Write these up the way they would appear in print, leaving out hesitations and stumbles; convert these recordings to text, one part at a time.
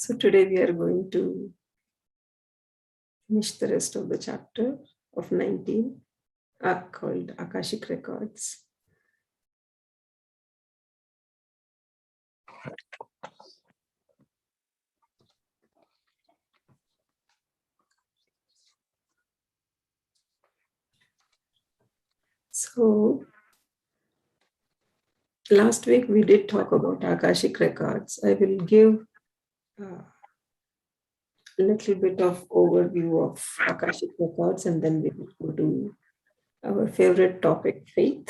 So today we are going to finish the rest of the chapter of 19 called Akashic Records. So last week we did talk about Akashic Records. I will give a little bit of overview of Akashic Records and then we will go to our favorite topic, faith.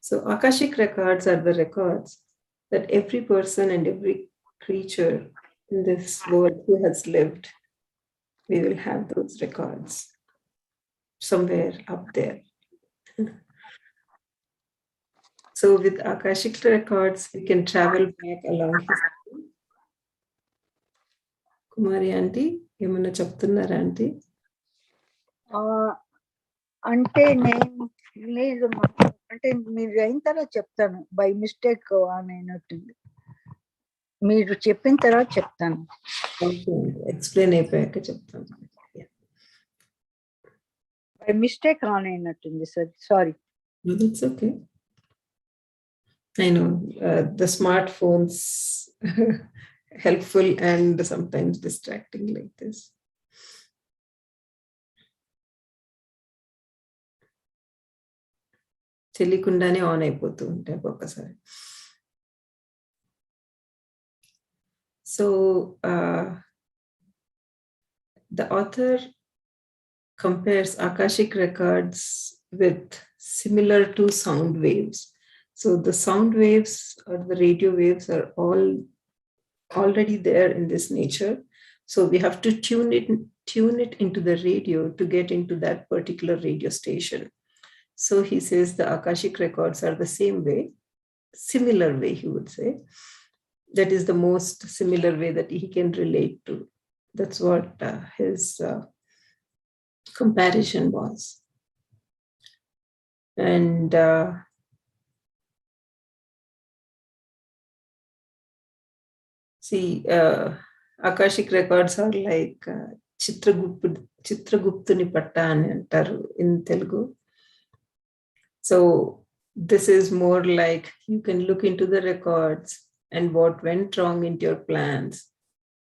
So Akashic Records are the records that every person and every creature in this world who has lived, we will have those records somewhere up there. So with Akashic Records, we can travel back along history. Kumari aunty, ఏమన్నా చెప్తున్నారా aunty? అంటే నేను లేదు, అంటే మీరు అయిన తర్వాత చెప్తాను. బై మిస్టేక్ అని అయినట్టుంది, మీరు చెప్పిన తర్వాత చెప్తాను. ఎక్స్ప్లెయిన్ అయిపోయాక చెప్తాను. బై మిస్టేక్ ఆన్ అయినట్టుంది sir, sorry. That's okay. I know the smartphones helpful and sometimes distracting like this. తెలియకుండానే ఆన్ అయిపోతూ ఉంటాయి ఒక్కొక్కసారి. So the author compares Akashic records with similar to sound waves. So the sound waves or the radio waves are all already there in this nature. So we have to tune it into the radio to get into that particular radio station. So he says the Akashic records are the same way, similar way, he would say. That is the most similar way that he can relate to. That's what his comparison was. And see, Akashic records are like Chitraguptuni Patta ani antaru in Telugu. So this is more like you can look into the records and what went wrong into your plans.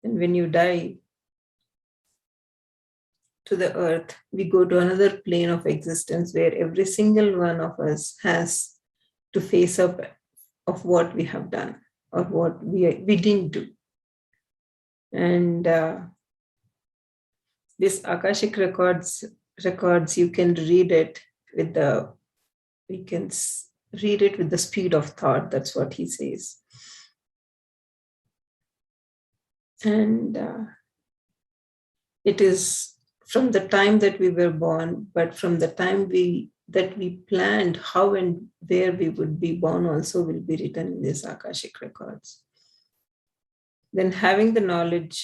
And when you die to the earth, we go to another plane of existence where every single one of us has to face up of what we have done or what we didn't do. And this Akashic records, you can read it with the speed of thought. That's what he says. And it is from the time that we were born, but from the time that we planned how and where we would be born also will be written in these Akashic records. Then having the knowledge,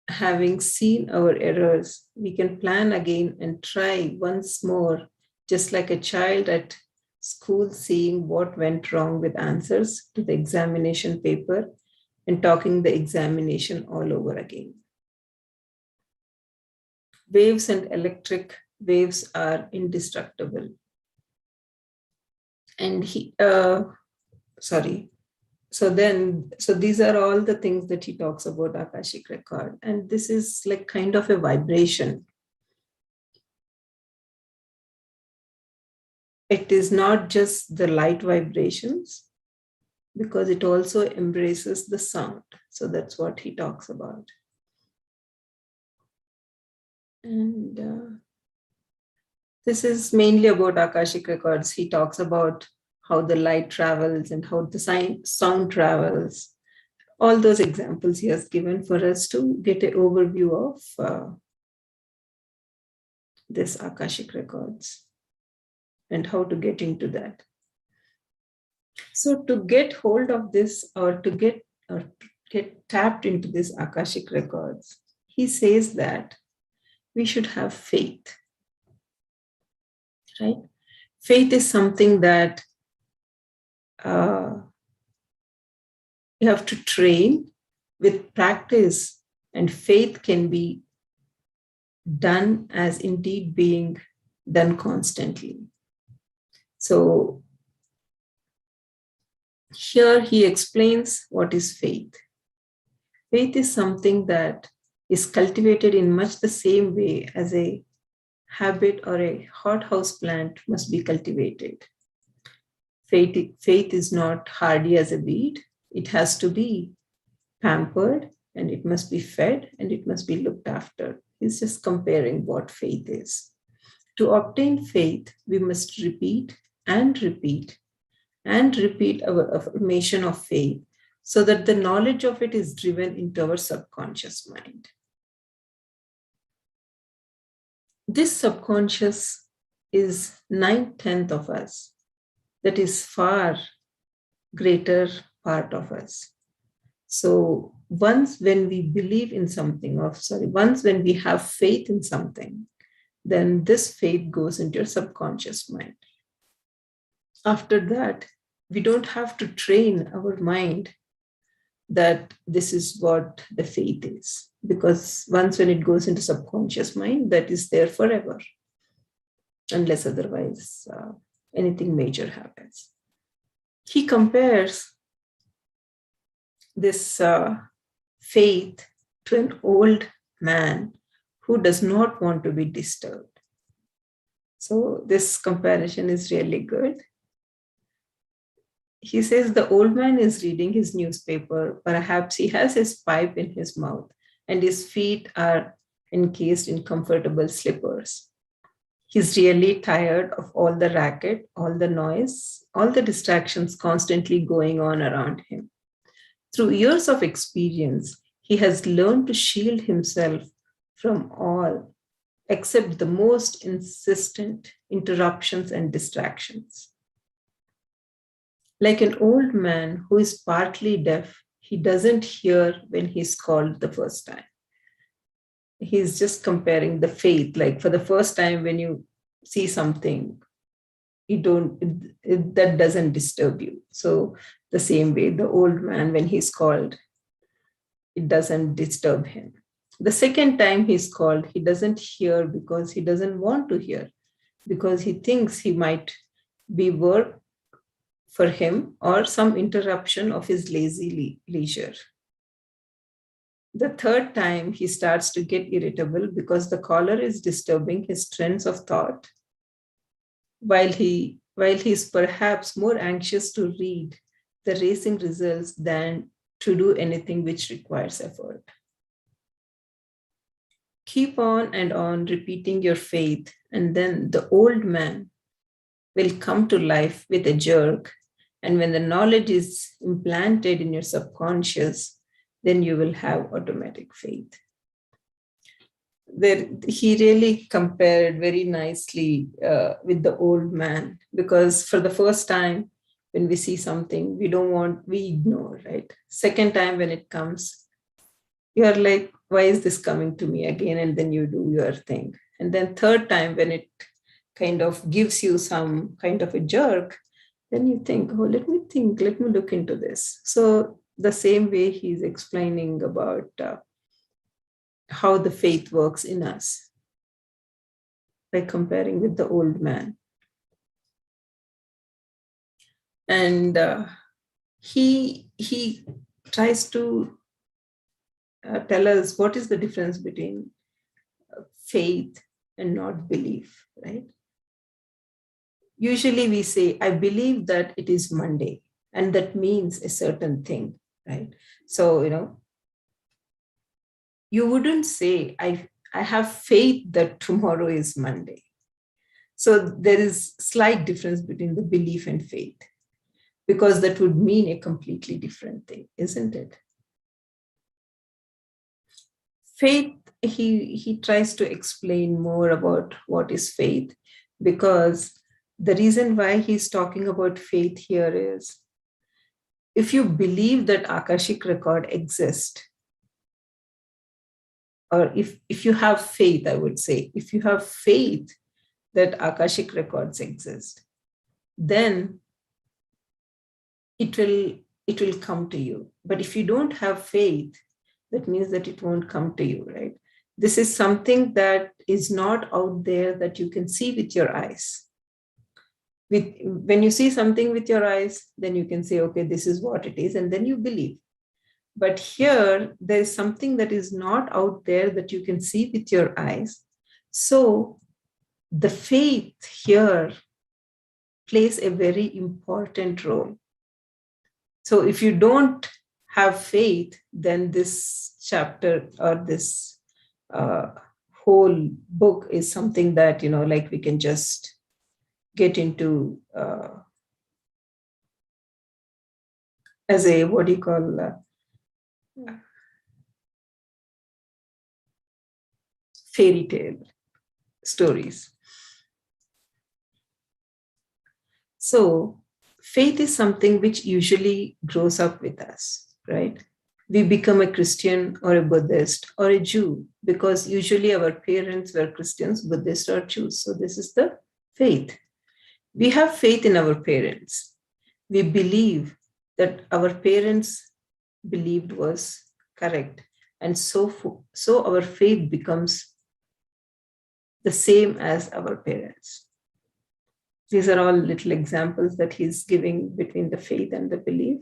having seen our errors, we can plan again and try once more, just like a child at school seeing what went wrong with answers to the examination paper and talking the examination all over again. Waves and electric waves are indestructible. And so these are all the things that he talks about Akashic record. And this is like kind of a vibration. It is not just the light vibrations, because it also embraces the sound. So that's what he talks about. And this is mainly about Akashic records. He talks about how the light travels and how the sound travels, All those examples he has given for us to get an overview of this Akashic records and how to get into that. So to get hold of this, or to get tapped into this Akashic records, he says that we should have faith, right? Faith is something that you have to train with practice, and faith can be done as indeed being done constantly. So here he explains what is faith. Faith is something that is cultivated in much the same way as a habit or a hothouse plant must be cultivated. Faith is not hardy as a weed. It has to be pampered, and it must be fed, and it must be looked after. He's just comparing what faith is. To obtain faith, we must repeat and repeat and repeat our affirmation of faith so that the knowledge of it is driven into our subconscious mind. This subconscious is 9/10 of us. That is far greater part of us. So once when we believe in something, once when we have faith in something, then this faith goes into your subconscious mind. After that, we don't have to train our mind that this is what the faith is, because once when it goes into subconscious mind, that is there forever, unless otherwise anything major happens. He compares this faith to an old man who does not want to be disturbed. So this comparison is really good. He says the old man is reading his newspaper. Perhaps he has his pipe in his mouth and his feet are encased in comfortable slippers. He's really tired of all the racket, all the noise, all the distractions constantly going on around him. Through years of experience, he has learned to shield himself from all except the most insistent interruptions and distractions. Like an old man who is partly deaf, he doesn't hear when he's called the first time. He's just comparing the faith. Like for the first time, when you see something, that doesn't disturb you. So the same way, the old man, when he's called, it doesn't disturb him. The second time he's called, he doesn't hear because he doesn't want to hear, because he thinks he might be work for him or some interruption of his lazy leisure. The third time he starts to get irritable because the caller is disturbing his trends of thought, while he's perhaps more anxious to read the racing results than to do anything which requires effort. Keep on and on repeating your faith, and then the old man will come to life with a jerk. And when the knowledge is implanted in your subconscious, then you will have automatic faith. He really compared very nicely with the old man, because for the first time, when we see something we ignore, right? Second time when it comes, you are like, why is this coming to me again? And then you do your thing. And then third time when it kind of gives you some kind of a jerk, then you think, oh, let me look into this. So the same way he's explaining about how the faith works in us by comparing with the old man. And he tries to tell us what is the difference between faith and not belief, right? Usually we say, I believe that it is Monday, and that means a certain thing, right? So, you wouldn't say, I have faith that tomorrow is Monday. So there is slight difference between the belief and faith, because that would mean a completely different thing, isn't it? faith, he tries to explain more about what is faith, because the reason why he's talking about faith here is, if you believe that Akashic record exists, or if you have faith, I would say, if you have faith that Akashic records exist, then it will come to you. But if you don't have faith, that means that it won't come to you, right? This is something that is not out there that you can see with your eyes. When you see something with your eyes, then you can say, okay, this is what it is, and then you believe. But here, there is something that is not out there that you can see with your eyes. So the faith here plays a very important role. So if you don't have faith, then this chapter or this whole book is something that, like we can just get into as a, what do you call, fairy tale stories. So faith is something which usually grows up with us, right? We become a Christian or a Buddhist or a Jew because usually our parents were Christians, Buddhists, or Jews. So this is the faith. We have faith in our parents. We believe that our parents believed was correct. And so our faith becomes the same as our parents. These are all little examples that he's giving between the faith and the belief.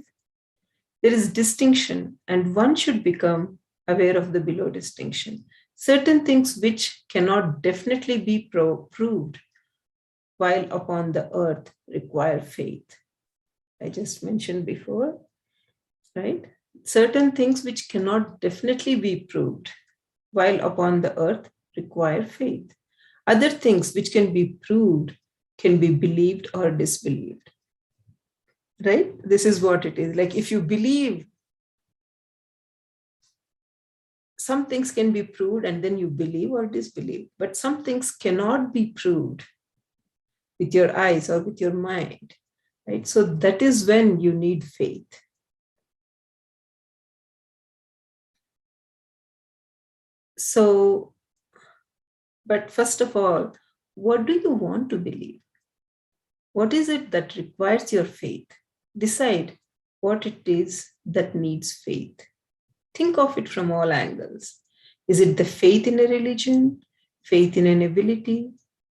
There is distinction, and one should become aware of the below distinction. Certain things which cannot definitely be proved while upon the earth require faith. I just mentioned before, right? Certain things which cannot definitely be proved while upon the earth require faith. Other things which can be proved can be believed or disbelieved, right? This is what it is. Like if you believe, some things can be proved and then you believe or disbelieve, but some things cannot be proved with your eyes or with your mind, right? So that is when you need faith. So, but first of all, what do you want to believe? What is it that requires your faith? Decide what it is that needs faith. Think of it from all angles. Is it the faith in a religion, faith in an ability?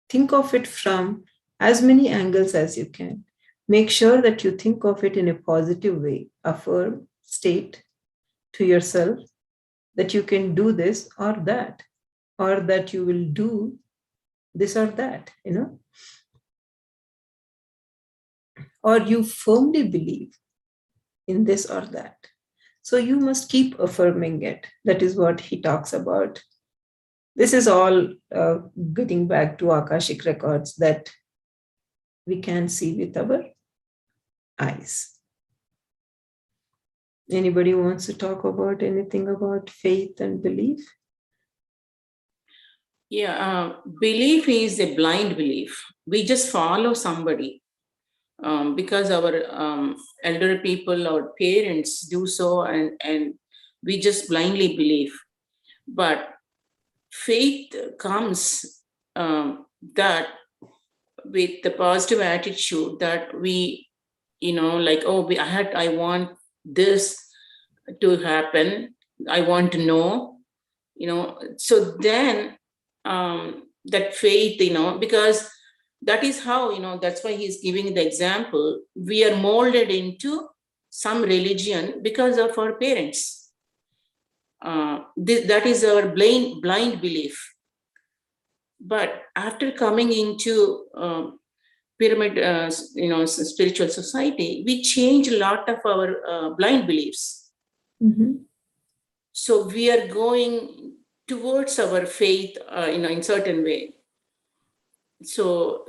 Think of it from as many angles as you can. Make sure that you think of it in a positive way. Affirm, state to yourself that you can do this or that you will do this or that, or you firmly believe in this or that. So you must keep affirming it. That is what he talks about. This is all getting back to Akashic records that we can see with our eyes. Anybody wants to talk about anything about faith and belief? Yeah, belief is a blind belief. We just follow somebody because our elder people, our parents do so, and we just blindly believe. But faith comes that with the positive attitude that we, like, I want this to happen. I want to know, so then that faith, because that is how, that's why he's giving the example. We are molded into some religion because of our parents. That is our blind belief. But after coming into pyramid, spiritual society, we change a lot of our blind beliefs. Mm-hmm. So we are going towards our faith, in certain way. So,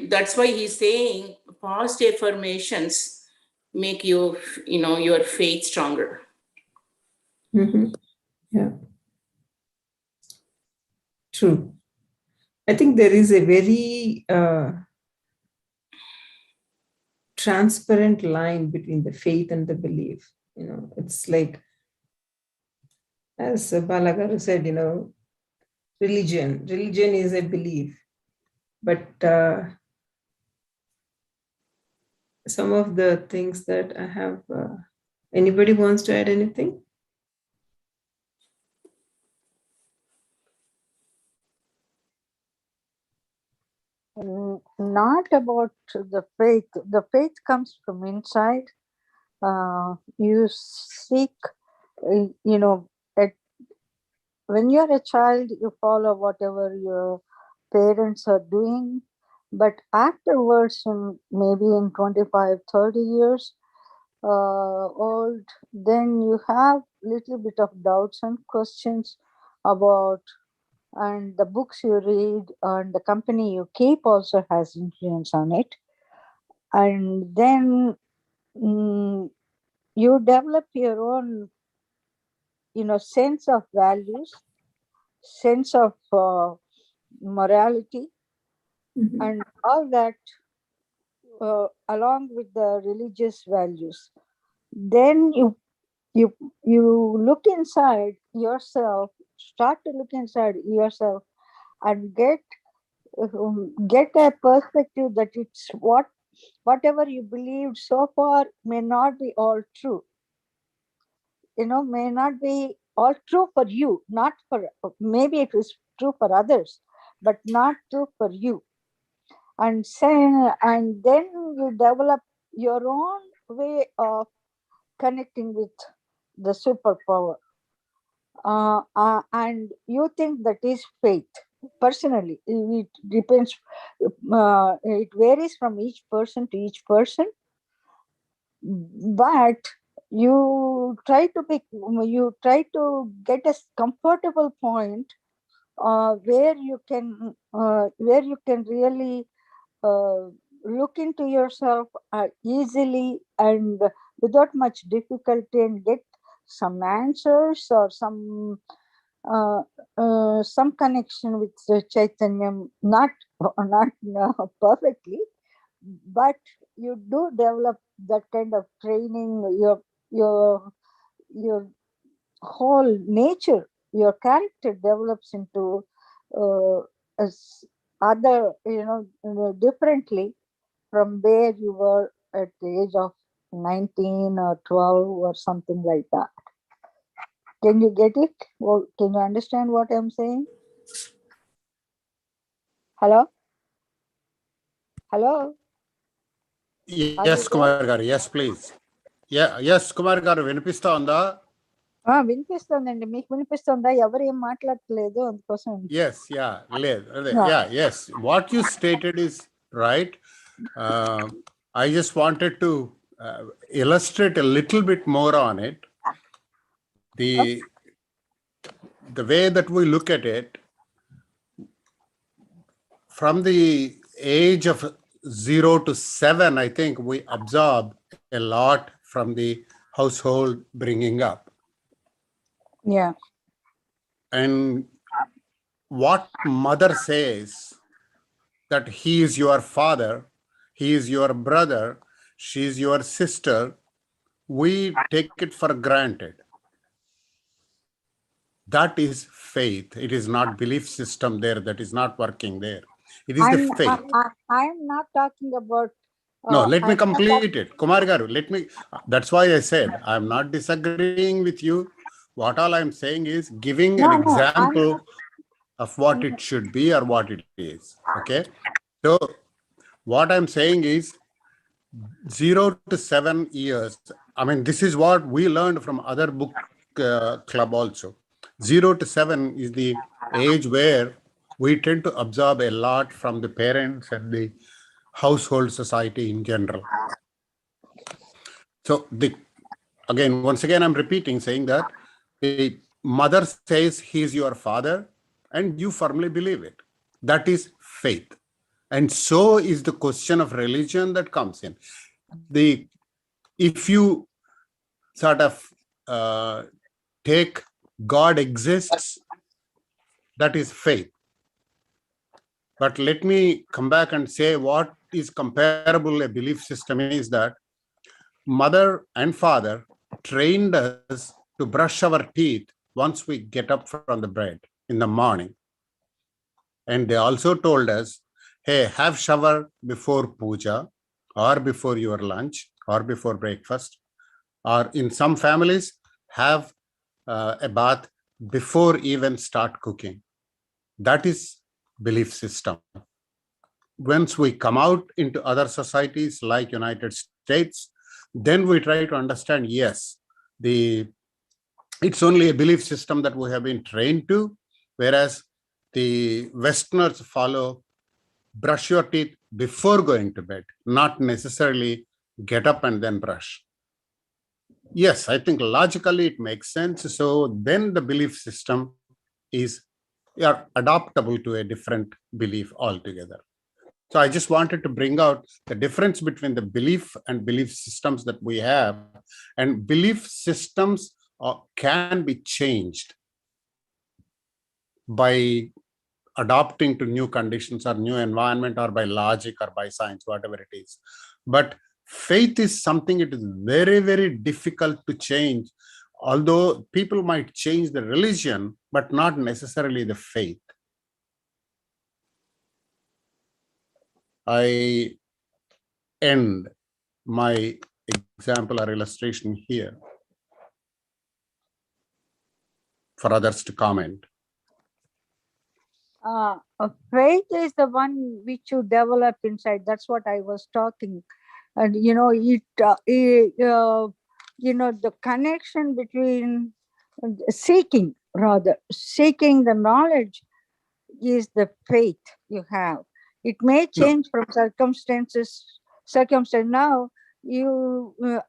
that's why he's saying positive affirmations make you, your faith stronger. Mm-hmm. Yeah. True. I think there is a very transparent line between the faith and the belief. It's like, as Balagaru said, religion is a belief, but some of the things that I have, anybody wants to add anything? Not about the faith. The faith comes from inside. You seek, when you're a child, you follow whatever your parents are doing. But afterwards, maybe in 25, 30 years old, then you have little bit of doubts and questions about, and the books you read and the company you keep also has influence on it. And then you develop your own, sense of values, sense of morality, Mhm. and all that along with the religious values. Then you look inside yourself, start to look inside yourself, and get a perspective that it's whatever you believed so far may not be all true. May not be all true for you, not for, maybe it is true for others, but not true for you. And then you develop your own way of connecting with the superpower. And you think that is faith. Personally, it depends. It varies from each person to each person. But you try to get a comfortable point where you can really look into yourself easily and without much difficulty, and get some answers or some connection with the Chaitanyam, not perfectly, but you do develop that kind of training. Your whole nature, your character develops into as other, differently from where you were at the age of 19 or 12 or something like that. Can you get it? Or can you understand what I'm saying? Hello? Hello? Yes, Kumar garu. Yes, please. Yeah, yes, Kumar garu. వినిపిస్తోందా? వినిపిస్తుందండి. మీకు వినిపిస్తుందా? ఎవరు ఏం మాట్లాడట్లేదు అందుకోసం. Yes, yeah, yes. What you stated is right. I just wanted to illustrate a little bit more on it. The way that we look at it, from the age of 0 to 7, I think we absorb a lot from the household bringing up. Yeah. And what mother says, that he is your father, he is your brother, she is your sister, we take it for granted. That is faith. It is not belief system there that is not working there. It is the faith. I'm not talking about. No, let me complete it. Kumar garu, that's why I said I'm not disagreeing with you. What all I'm saying is giving an example of what it should be or what it is. Okay. So what I'm saying is 0 to 7 years. I mean, this is what we learned from other book club also. 0 to 7 is the age where we tend to absorb a lot from the parents and the household society in general. So once again, I'm repeating, saying that the mother says he's your father and you firmly believe it. That is faith. And so is the question of religion that comes in. If you sort of take God exists, that is faith. But let me come back and say what is comparable a belief system is that mother and father trained us to brush our teeth once we get up from the bed in the morning. And they also told us, hey, have shower before puja or before your lunch or before breakfast, or in some families, have a bath before even start cooking. That is belief system. Once we come out into other societies like United States, then we try to understand, yes, the it's only a belief system that we have been trained to, whereas the Westerners follow brush your teeth before going to bed, not necessarily get up and then brush. Yes, I think logically it makes sense. So then the belief system is adaptable to a different belief altogether. So I just wanted to bring out the difference between the belief and belief systems that we have. And belief systems can be changed by adapting to new conditions or new environment, or by logic or by science, whatever it is. But faith is something it is very, very difficult to change. Although people might change the religion, but not necessarily the faith. I end my example or illustration here for others to comment. Faith is the one which you develop inside. That's what I was talking. And the connection between seeking the knowledge is the faith you have. It may change from circumstance. Now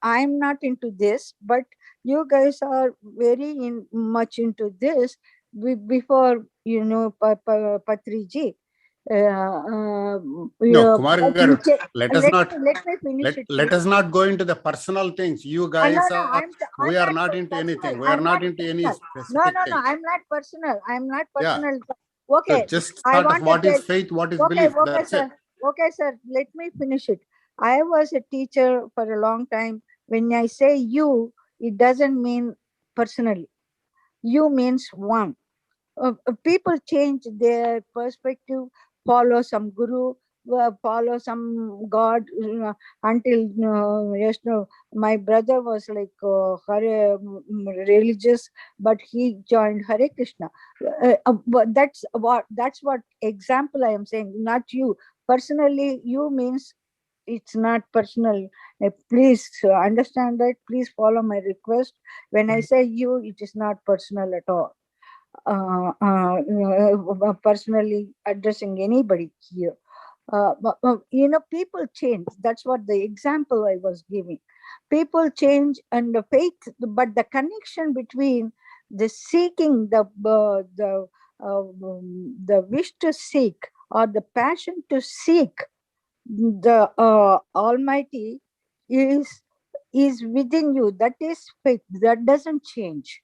I'm not into this, but you guys are very much into this. Before Patriji, No, Kumar Garu, let us finish not go into the personal things. You guys we are not into anything. We are not into any specific thing. I'm not personal. Yeah. Okay, So just I thought of want what to is tell. faith, what is Okay, belief. That's sir. it. Okay, sir. Let me finish it. I was a teacher for a long time. When I say you, it doesn't mean personally. You means one. People change their perspective, follow some guru, follow some god, until yes, no, my brother was like religious, but he joined Hare Krishna. But that's what example I am saying, not you personally. You means it's not personal. Please understand that. Please follow my request. When I say you, it is not personal at all. Personally addressing anybody here. People change. That's what the example I was giving. People change, and the faith, but the connection between the seeking, the wish to seek, or the passion to seek the Almighty is within you. That is faith. That doesn't change.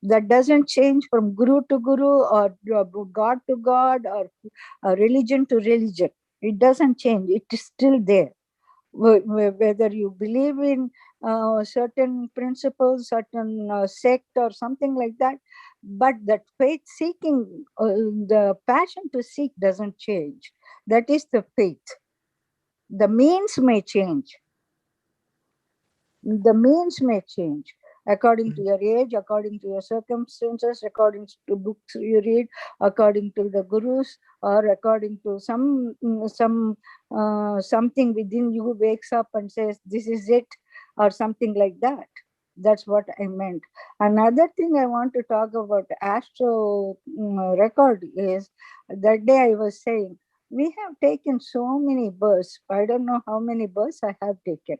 That doesn't change from guru to guru, or god to god, or religion to religion. It doesn't change. It is still there. Whether you believe in certain principles, certain sect or something like that, but that faith seeking, the passion to seek doesn't change. That is the faith. The means may change. The means may change according to your age, according to your circumstances, according to books you read, according to the gurus, or according to something within you wakes up and says this is it, or something like that. That's what I meant. Another thing I want to talk about astro record is, that day I was saying, we have taken so many births. I don't know how many births I have taken.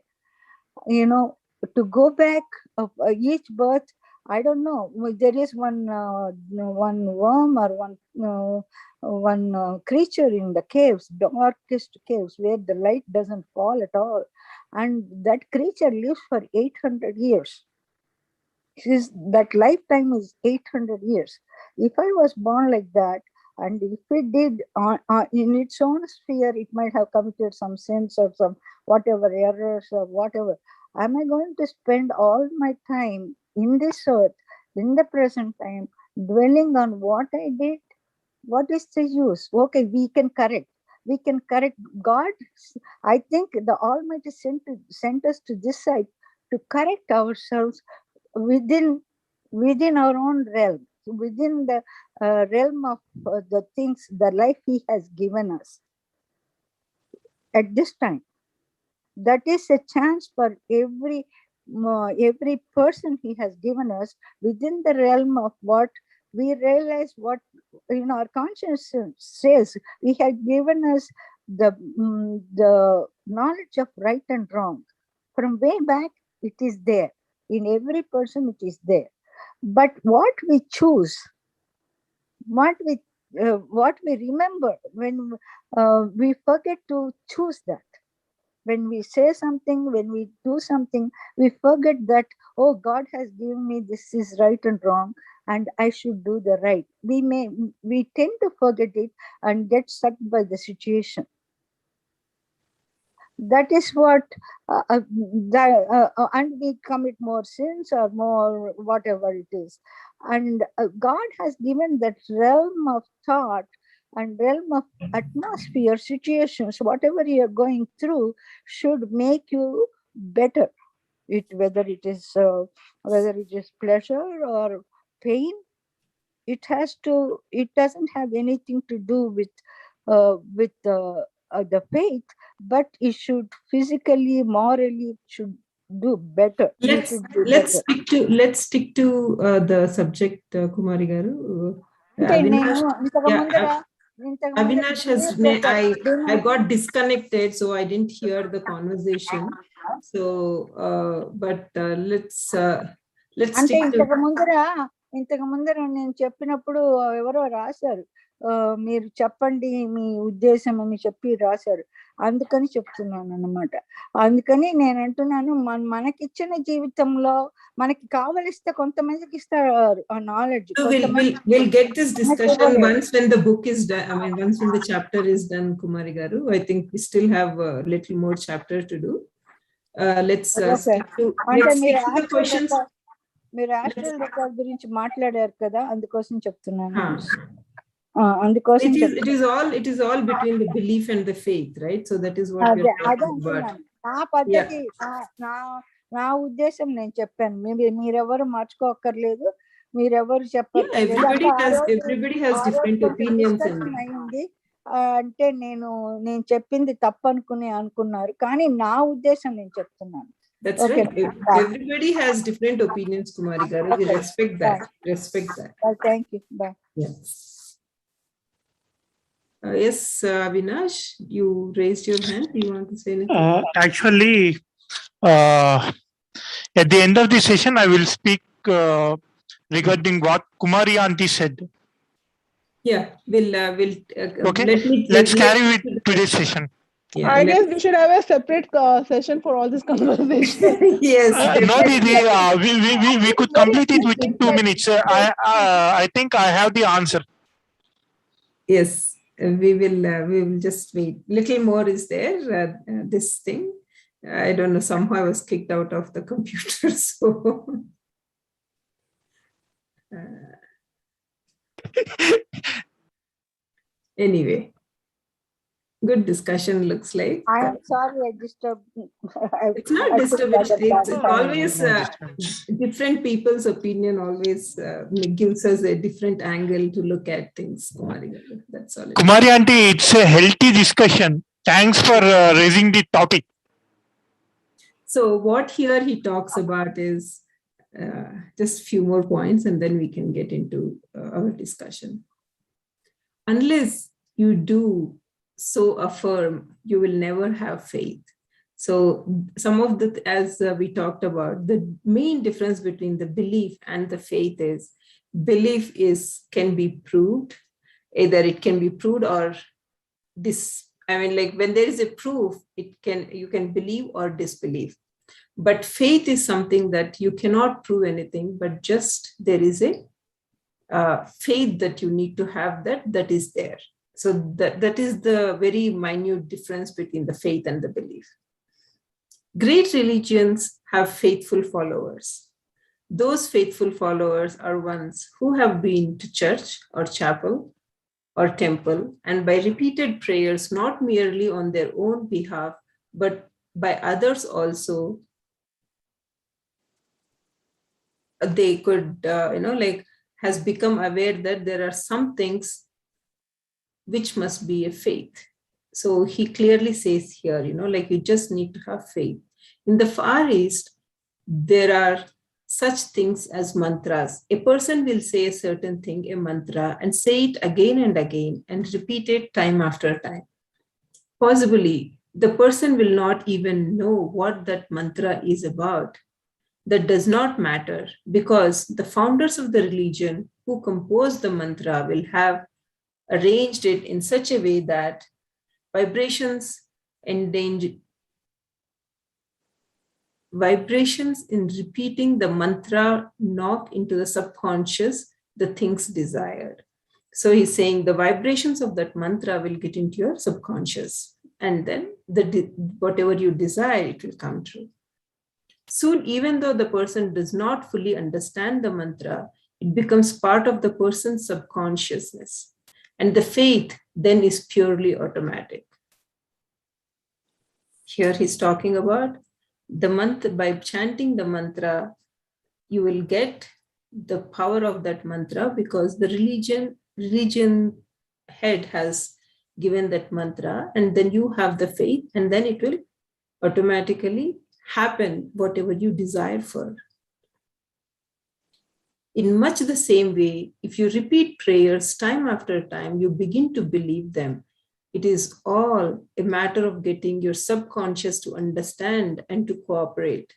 To go back of each birth, I don't know. There is one worm, or one creature in the caves, darkest caves, where the light doesn't fall at all, and that creature lives for 800 years. That lifetime is 800 years. If I was born like that, And if it did in its own sphere, it might have committed some sins or some whatever errors or whatever. Am I going to spend all my time in this earth, in the present time, dwelling on what I did? What is the use? Okay, we can correct. We can correct. God, I think the Almighty sent us to this side to correct ourselves within our own realm, within the realm of the things, the life He has given us at this time. That is a chance for every person He has given us within the realm of what we realize, what our conscience says. He has given us the knowledge of right and wrong from way back. It is there in every person. It is there, but what we choose, what we remember, when we forget to choose that. When we say something, when we do something, we forget that, oh, God has given me this is right and wrong, and I should do the right. We tend to forget it and get sucked by the situation. That is what, and we commit more sins or more whatever it is. And God has given that realm of thought and realm of atmosphere, situations, whatever you are going through should make you better. Whether it is pleasure or pain, it doesn't have anything to do with the faith, but it should physically, morally, it should do better. Let's stick to the subject, Kumari garu. Avinash has. I got disconnected, so I didn't hear the conversation. So, but let's stick to. ఇంతకు ముందర నేను చెప్పినప్పుడు ఎవరో రాశారు, మీరు చెప్పండి మీ ఉద్దేశం అని చెప్పి రాశారు. అందుకని చెప్తున్నాను అన్నమాట. అందుకని నేను అంటున్నాను, మనకిచ్చిన జీవితంలో మనకి కావలిస్తే కొంతమందికి ఇస్తారు ఆ knowledge. We'll get this discussion once when the book is done. I mean, once when the chapter is done, Kumari garu. I think we still have a little more chapter to do. Let's stick to the questions. మీరు astral record గురించి మాట్లాడారు కదా, అందుకోసం చెప్తున్నాను. అందుకోసం it is all between the belief and the faith, right? So that is what we are talking about. నా పద్ధతి, నా ఉద్దేశం నేను చెప్పాను. మీరెవరు మార్చుకోక్కర్లేదు, మీరెవరు చెప్పారు. Everybody has different opinions అయింది అంటే నేను చెప్పింది తప్పు అనుకున్నారు, కానీ నా ఉద్దేశం నేను చెప్తున్నాను. That's right. Everybody has different opinions, Kumari garu. We respect that. Thank you. Bye. Yes, Avinash, you raised your hand. You want to say anything? Actually, at the end of the session, I will speak regarding what Kumari aunty said. Yeah, we'll okay. Let's carry it to today's session. Yeah, I guess we should have a separate session for all this conversation. Yes. No, we could complete it within 2 minutes. I think I have the answer. Yes, we will just wait. Little more is there. This thing, I don't know. Somehow I was kicked out of the computer. So. Anyway. Good discussion, looks like. I am sorry I disturbed. It's not disturbance. It's always different people's opinion always gives us a different angle to look at things. That's all. Kumari aunty, it's a healthy discussion. Thanks for raising the topic. So what here he talks about is just few more points, and then we can get into our discussion. Unless you do so affirm, you will never have faith. So some of the, as we talked about, the main difference between the belief and the faith is belief can be proved. Either it can be proved or like when there is a proof, you can believe or disbelieve. But faith is something that you cannot prove anything, but just there is a faith that you need to have, that is there. So that is the very minute difference between the faith and the belief. Great religions have faithful followers. Those faithful followers are ones who have been to church or chapel or temple, and by repeated prayers, not merely on their own behalf, but by others also, they could, has become aware that there are some things which must be a faith. So he clearly says here, you just need to have faith. In the Far East, there are such things as mantras. A person will say a certain thing, a mantra, and say it again and again and repeat it time after time. Possibly, the person will not even know what that mantra is about. That does not matter, because the founders of the religion who composed the mantra will have arranged it in such a way that vibrations in repeating the mantra knock into the subconscious the things desired. So he's saying the vibrations of that mantra will get into your subconscious, and then whatever you desire, it will come true. Soon, even though the person does not fully understand the mantra, it becomes part of the person's subconsciousness. And the faith then is purely automatic. Here he's talking about the mantra. By chanting the mantra, you will get the power of that mantra, because the religion head has given that mantra, and then you have the faith, and then it will automatically happen whatever you desire for. In much the same way, if you repeat prayers time after time, you begin to believe them. It is all a matter of getting your subconscious to understand and to cooperate.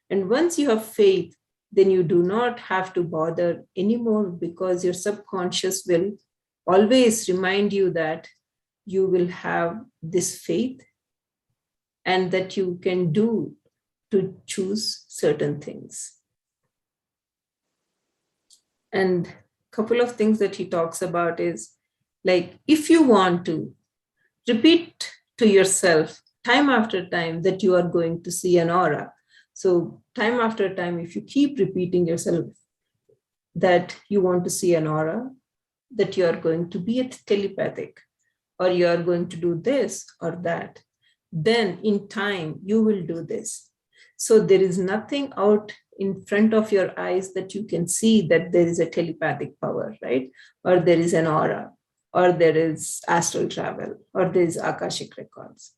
And once you have faith, then you do not have to bother anymore, because your subconscious will always remind you that you will have this faith and that you can do to choose certain things. And a couple of things that he talks about is, like, if you want to repeat to yourself time after time that you are going to see an aura. So time after time, if you keep repeating yourself that you want to see an aura, that you are going to be telepathic, or you are going to do this or that, then in time you will do this. So there is nothing out in front of your eyes that you can see that there is a telepathic power, right? Or there is an aura, or there is astral travel, or there is Akashic records.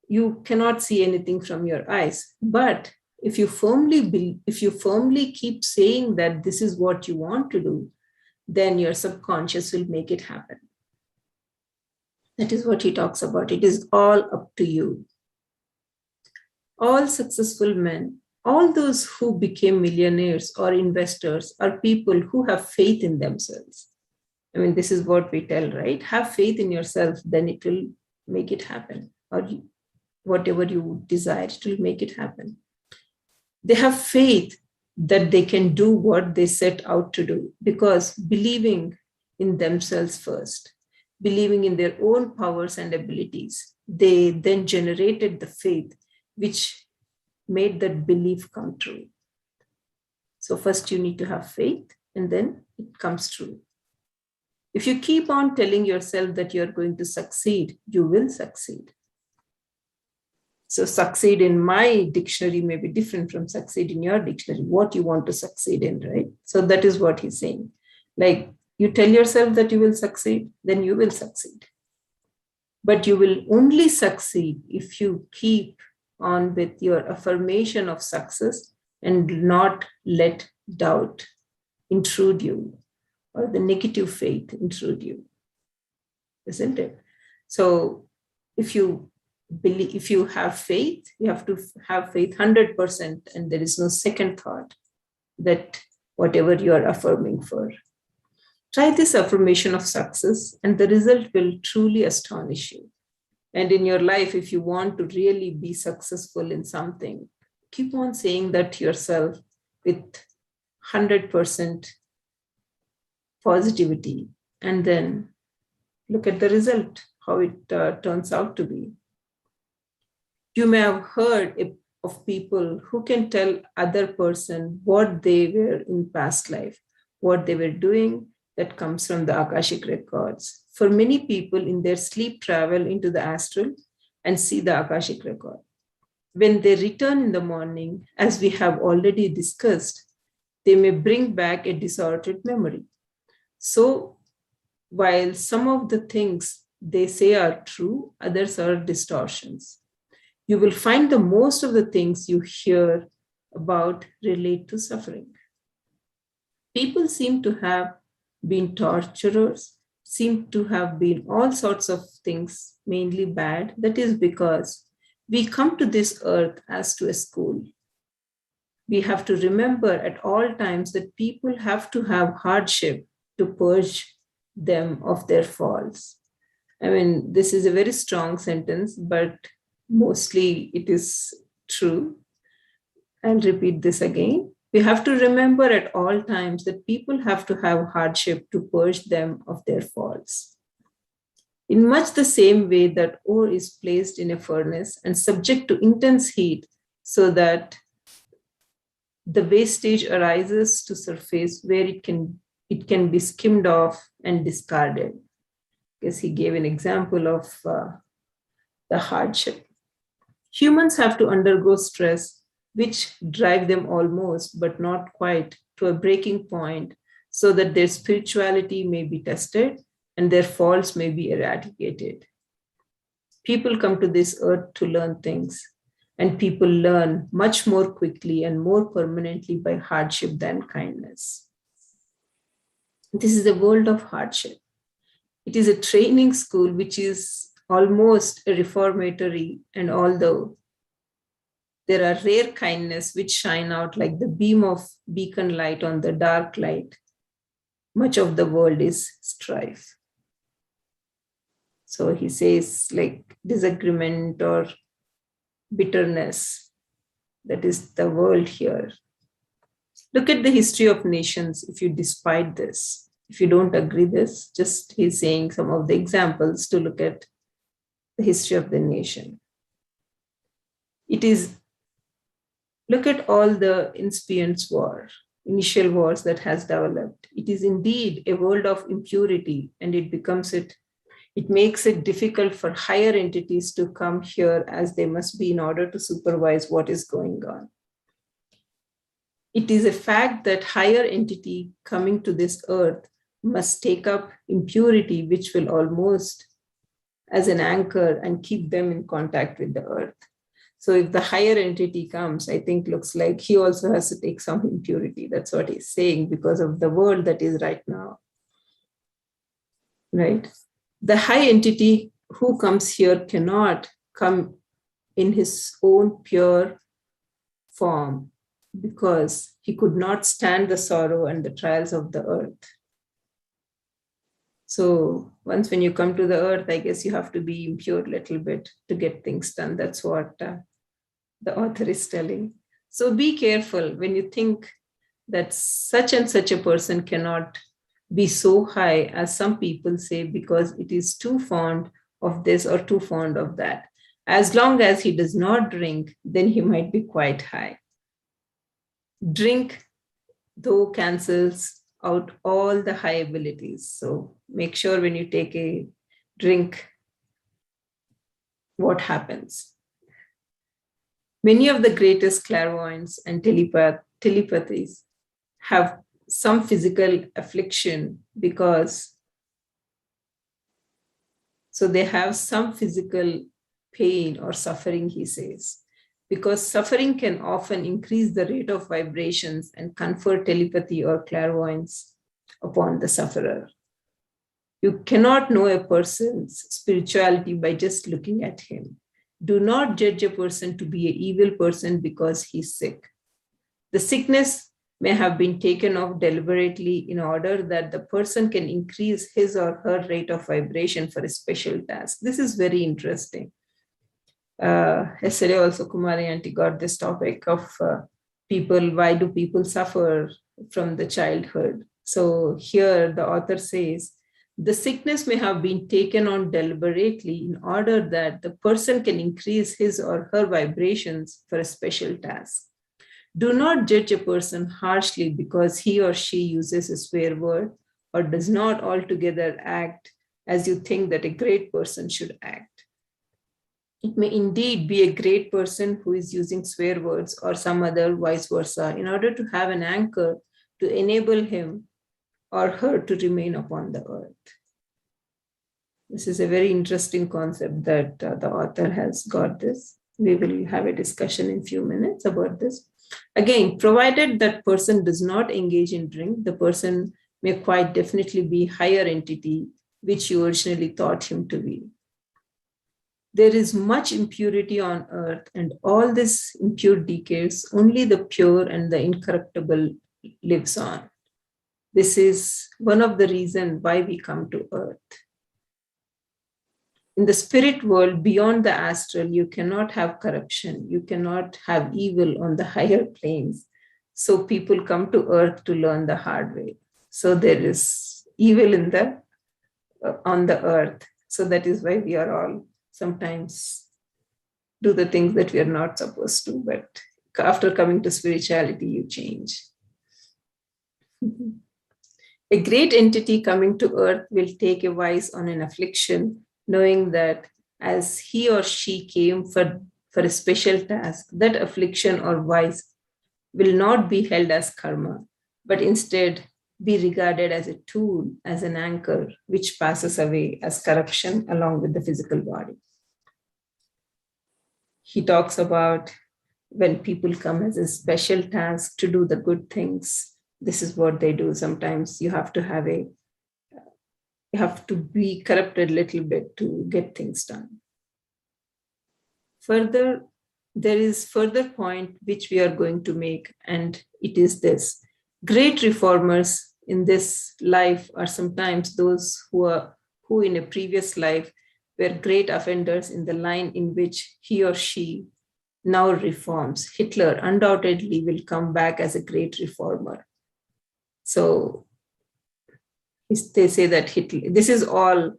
You cannot see anything from your eyes. But if you firmly keep saying that this is what you want to do, then your subconscious will make it happen. That is what he talks about. It is all up to you. All successful men, all those who became millionaires or investors, are people who have faith in themselves. I mean, this is what we tell, right? Have faith in yourself, then it will make it happen. Or whatever you desire, it will make it happen. They have faith that they can do what they set out to do, because believing in themselves first, believing in their own powers and abilities, they then generated the faith which made that belief come true. So first you need to have faith, and then it comes true. If you keep on telling yourself that you're going to succeed, you will succeed. So succeed in my dictionary may be different from succeed in your dictionary, what you want to succeed in, right? So that is what he's saying. Like, you tell yourself that you will succeed, then you will succeed. But you will only succeed if you keep on with your affirmation of success and not let doubt intrude you, or the negative faith intrude you, isn't it? So if you believe, if you have faith, you have to have faith 100%, and there is no second thought that whatever you are affirming for. Try this affirmation of success, and the result will truly astonish you. And in your life, if you want to really be successful in something, keep on saying that to yourself with 100% positivity, and then look at the result, how it turns out to be. You may have heard of people who can tell other person what they were in past life, what they were doing. That comes from the Akashic records. For many people in their sleep travel into the astral and see the Akashic record. When they return in the morning, as we have already discussed, they may bring back a distorted memory. So while some of the things they say are true, others are distortions. You will find the most of the things you hear about relate to suffering. People seem to have been torturers, seem to have been all sorts of things, mainly bad. That is because we come to this earth as to a school. We have to remember at all times that people have to have hardship to purge them of their faults. I mean, this is a very strong sentence, but mostly it is true. I'll repeat this again. We have to remember at all times that people have to have hardship to purge them of their faults. In much the same way that ore is placed in a furnace and subject to intense heat so that the wastage arises to surface where it can be skimmed off and discarded. Because he gave an example of the hardship. Humans have to undergo stress, which drive them almost, but not quite, to a breaking point so that their spirituality may be tested and their faults may be eradicated. People come to this earth to learn things, and people learn much more quickly and more permanently by hardship than kindness. This is a world of hardship. It is a training school which is almost a reformatory, and although there are rare kindness which shine out like the beam of beacon light on the dark light, much of the world is strife. So he says, like disagreement or bitterness, that is the world here. Look at the history of nations if you despite this. If you don't agree this, just he's saying some of the examples to look at the history of the nation. It is, look at all the inspiance war, initial wars that has developed. It is indeed a world of impurity, and it makes it difficult for higher entities to come here as they must be in order to supervise what is going on. It is a fact that higher entity coming to this earth must take up impurity, which will almost as an anchor and keep them in contact with the earth. So if the higher entity comes, I think looks like he also has to take some impurity. That's what he's saying because of the world that is right now. Right? The high entity who comes here cannot come in his own pure form because he could not stand the sorrow and the trials of the earth. So once when you come to the earth, I guess you have to be impure a little bit to get things done. That's what the author is telling. So be careful when you think that such and such a person cannot be so high as some people say because it is too fond of this or too fond of that. As long as he does not drink, then he might be quite high. Drink, though, cancels out all the high abilities. So make sure when you take a drink, what happens. Many of the greatest clairvoyants and telepathies have some physical affliction because, so they have some physical pain or suffering, he says, because suffering can often increase the rate of vibrations and confer telepathy or clairvoyance upon the sufferer. You cannot know a person's spirituality by just looking at him. Do not judge a person to be an evil person because he's sick. The sickness may have been taken off deliberately in order that the person can increase his or her rate of vibration for a special task. This is very interesting. Yesterday also Kumari Aunty got this topic of people, why do people suffer from the childhood? So here the author says, the sickness may have been taken on deliberately in order that the person can increase his or her vibrations for a special task. Do not judge a person harshly because he or she uses a swear word or does not altogether act as you think that a great person should act. It may indeed be a great person who is using swear words or some other vice versa in order to have an anchor to enable him or her to remain upon the earth. This is a very interesting concept that the author has got this. We will have a discussion in a few minutes about this. Again, provided that person does not engage in drink, the person may quite definitely be higher entity, which you originally thought him to be. There is much impurity on earth, and all this impure decays, only the pure and the incorruptible lives on. This is one of the reasons why we come to earth. In the spirit world, beyond the astral, you cannot have corruption. You cannot have evil on the higher planes. So people come to earth to learn the hard way. So there is evil in the on the earth. So that is why we are all sometimes do the things that we are not supposed to. But after coming to spirituality, you change. A great entity coming to earth will take a wise on an affliction, knowing that as he or she came for a special task, that affliction or vice will not be held as karma, but instead be regarded as a tool, as an anchor, which passes away as corruption along with the physical body. He talks about when people come as a special task to do the good things. This is what they do. Sometimes you have to be corrupted a little bit to get things done. Further, there is further point which we are going to make, and it is this. Great reformers in this life are sometimes those who in a previous life were great offenders in the line in which he or she now reforms. Hitler undoubtedly will come back as a great reformer. So they say that Hitler, this is all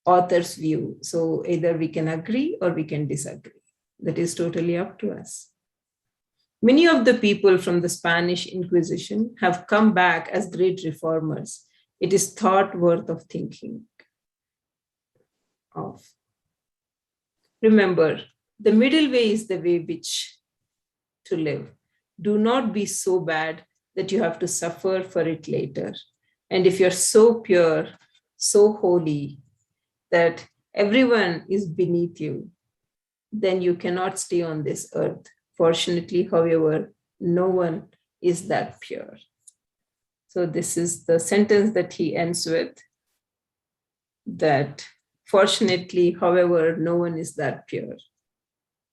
author's view. So either we can agree or we can disagree. That is totally up to us. Many of the people from the Spanish Inquisition have come back as great reformers. It is thought worth of thinking of. Remember, the middle way is the way which to live. Do not be so bad that you have to suffer for it later. And if you're so pure, so holy, that everyone is beneath you, then you cannot stay on this earth. Fortunately, however, no one is that pure. So this is the sentence that he ends with, that fortunately, however, no one is that pure.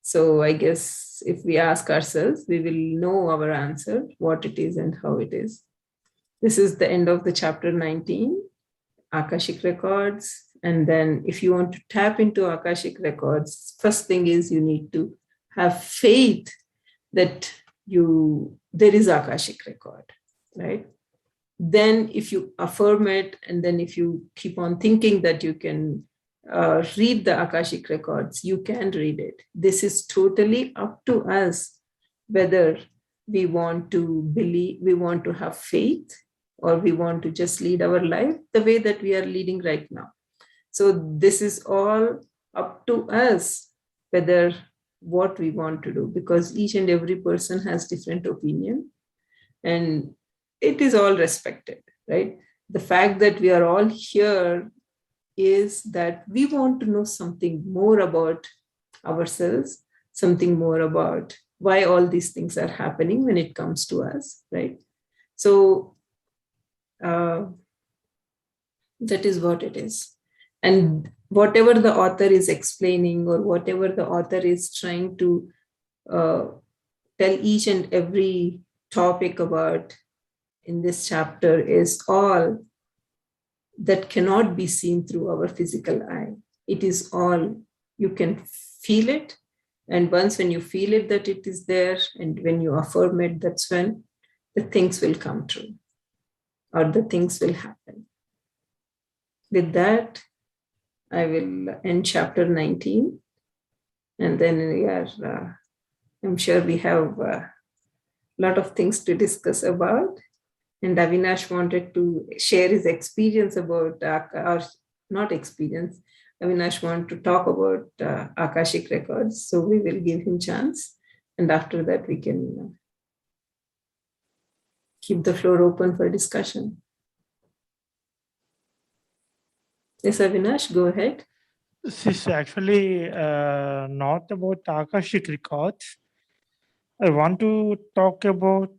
So I guess if we ask ourselves, we will know our answer, what it is and how it is. This is the end of the chapter 19, Akashic Records. And then if you want to tap into Akashic Records, first thing is you need to have faith that there is Akashic Record, right? Then if you affirm it, and then if you keep on thinking that you can read the Akashic Records, you can read it. This is totally up to us whether we want to believe, we want to have faith, or we want to just lead our life the way that we are leading right now. So this is all up to us whether what we want to do, because each and every person has different opinion, and it is all respected, right? The fact that we are all here is that we want to know something more about ourselves, something more about why all these things are happening when it comes to us, right? So that is what it is. And whatever the author is explaining, or whatever the author is trying to tell each and every topic about in this chapter, is all that cannot be seen through our physical eye. It is all, you can feel it. And once when you feel it that it is there, and when you affirm it, that's when the things will come true. or the things will happen. With that, I will end chapter 19. And then we are, I'm sure we have a lot of things to discuss about. And Avinash wanted to share his experience about, or not experience, Avinash wanted to talk about Akashic records. So we will give him chance. And after that, we can keep the floor open for discussion. Yes, Avinash, go ahead. This is actually not about Akashic records. I want to talk about,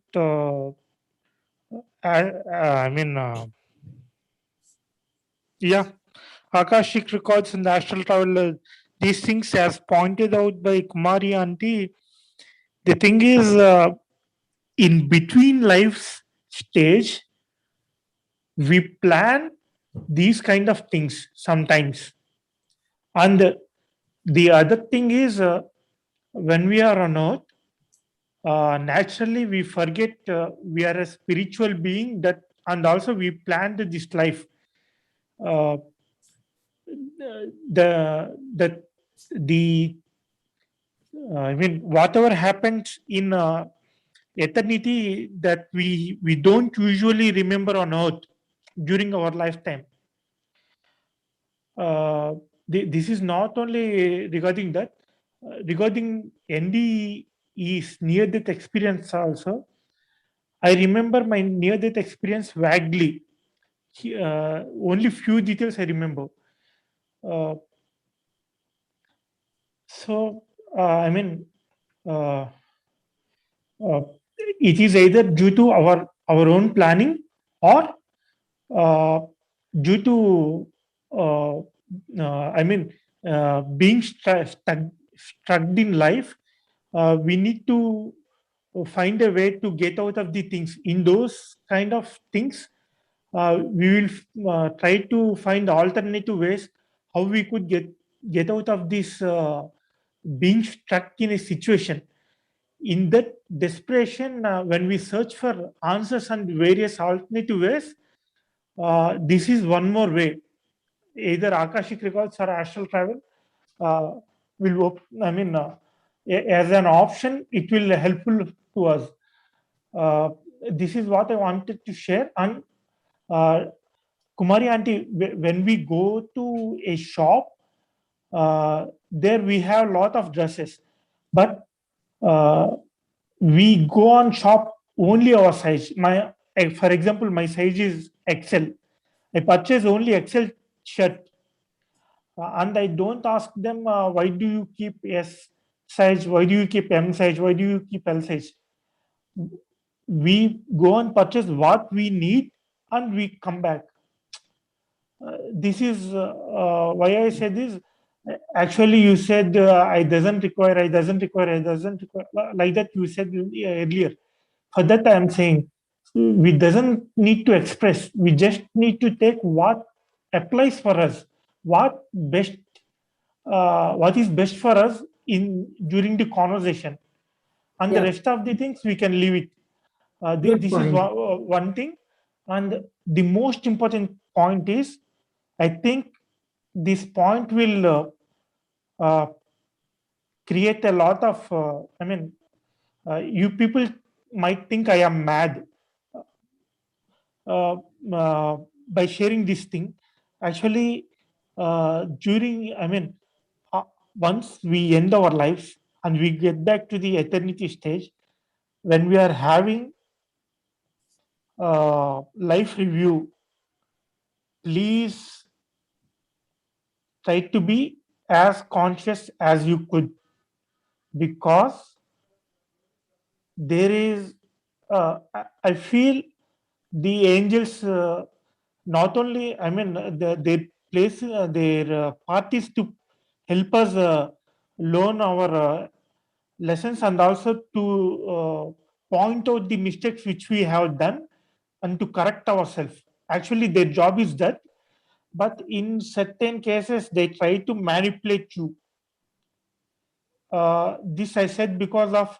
I mean, yeah, Akashic records and the astral travel. These things, as pointed out by Kumari Auntie, the thing is, in between life's stage, we plan these kind of things sometimes. And the other thing is, when we are on earth, naturally we forget we are a spiritual being, that, and also we planned this life. Uh, the the I mean, whatever happens in eternity, that we don't usually remember on earth during our lifetime. Uh, this is not only regarding that, regarding NDE's near death experience also. I remember my near death experience vaguely. Only few details I remember. Uh, so, I mean, uh, uh, it is either due to our own planning, or uh, due to uh, I mean, being stuck in life. We need to find a way to get out of the things. In those kind of things, we will try to find alternative ways how we could get out of this being stuck in a situation. In that desperation, when we search for answers and various alternative ways, this is one more way. Either Akashic records or astral travel uh, I mean, as an option, it will helpful to us. Uh, this is what I wanted to share. And uh, Kumari Auntie, when we go to a shop, there we have a lot of dresses, but uh, we go on shop only our size. For example, my size is XL. I purchase only XL shirt, and I don't ask them, why do you keep S size, why do you keep M size, why do you keep L size. We go and purchase what we need, and we come back. This is why I said this. Actually, you said, I doesn't require, I doesn't require, I doesn't require, like that you said earlier. For that, I am saying, we doesn't need to express. We just need to take what applies for us, what best, what is best for us in during the conversation, and the Yeah, rest of the things we can leave it. good This is point. one thing, and the most important point is, I think this point will uh, create a lot of. I mean, you people might think I am mad uh, uh, by sharing this thing. Actually, during, I mean, uh, once we end our lives and we get back to the eternity stage, when we are having life review, please try to be as conscious as you could, because there is, I feel the angels, not only, I mean, they place their parties to help us learn our lessons, and also to point out the mistakes which we have done, and to correct ourselves. Actually, their job is that, but in certain cases they try to manipulate you. This I said because of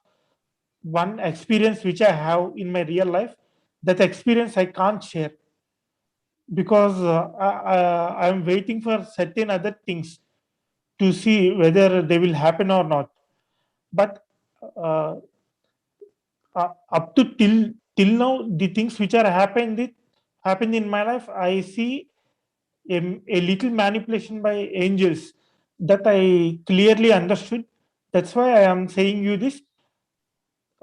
one experience which I have in my real life. That experience I can't share. because I'm waiting for certain other things to see whether they will happen or not. But uh, up to till now, the things which are happened in my life, I see a little manipulation by angels that I clearly understood. That's why I am saying you this.